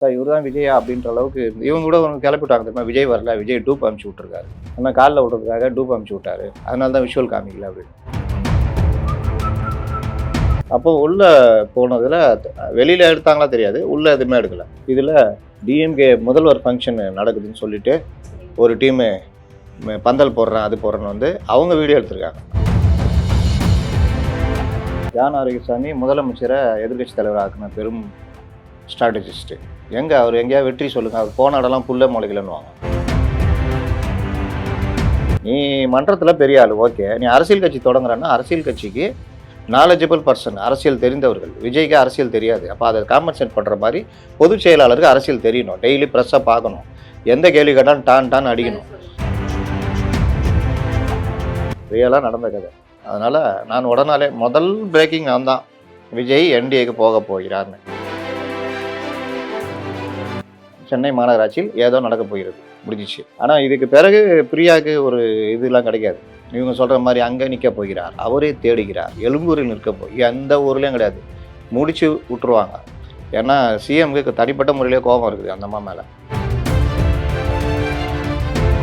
Sir இவர் தான் விஜயா அப்படின்ற அளவுக்கு இவங்க கூட ஒன்று கிளப்பிவிட்டாங்க தெரியுமா, விஜய் வரல, விஜய் டூப் அனுப்பிச்சி விட்ருக்காரு, ஆனால் காலில் விட்றதுக்காக டூப் அனுப்பிச்சி விட்டாரு, அதனால தான் விஷுவல் காமிக்கல அப்படின்னு. அப்போ உள்ளே போனதில் வெளியில் எடுத்தாங்களா தெரியாது, உள்ளே எதுவுமே எடுக்கலை. இதில் டிஎம்கே முதல்வர் ஃபங்க்ஷன் நடக்குதுன்னு சொல்லிட்டு ஒரு டீமு பந்தல் போடுறேன் அது போடுறேன்னு வந்து அவங்க வீடியோ எடுத்திருக்காங்க. ஜான் ஆரோக்கியசாமி முதலமைச்சரை எதிர்கட்சி தலைவர் ஆக்குன பெரும் ஸ்ட்ராட்டஜிஸ்ட்டு. எங்கே அவர் எங்கேயா வெற்றி சொல்லுங்கள், அவர் போன இடம்லாம் புல்ல முளைக்கலன்னுவாங்க. நீ மன்றத்தில் பெரிய ஆள், ஓகே, நீ அரசியல் கட்சி தொடங்குறன்னா அரசியல் கட்சிக்கு நாலேஜபிள் பர்சன், அரசியல் தெரிந்தவர்கள். விஜய்க்கு அரசியல் தெரியாது, அப்போ அதை காம்பன்சேட் பண்ணுற மாதிரி பொதுச் செயலாளருக்கு அரசியல் தெரியணும், டெய்லி ப்ரெஸ்ஸை பார்க்கணும், எந்த கேள்வி கேட்டாலும் டான் அடிக்கணும். ரியலாக நடந்த கதை. அதனால் நான் உடனாலே முதல் பிரேக்கிங் நான் தான், விஜய் என்டிஏக்கு போக போகிறார்னு. சென்னை மாநகராட்சியில் ஏதோ நடக்க போகிறது, முடிஞ்சிச்சு. ஆனால் இதுக்கு பிறகு பிரியாவுக்கு ஒரு இதெல்லாம் கிடைக்காது. இவங்க சொல்கிற மாதிரி அங்கே நிற்க போகிறார், அவரே தேடுகிறார், எழும்பூரில் நிற்க எந்த ஊர்லேயும் கிடையாது, முடிச்சு விட்டுருவாங்க. ஏன்னா சிஎம்க்கு தனிப்பட்ட முறையிலே கோபம் இருக்குது அந்த அம்மா மேலே.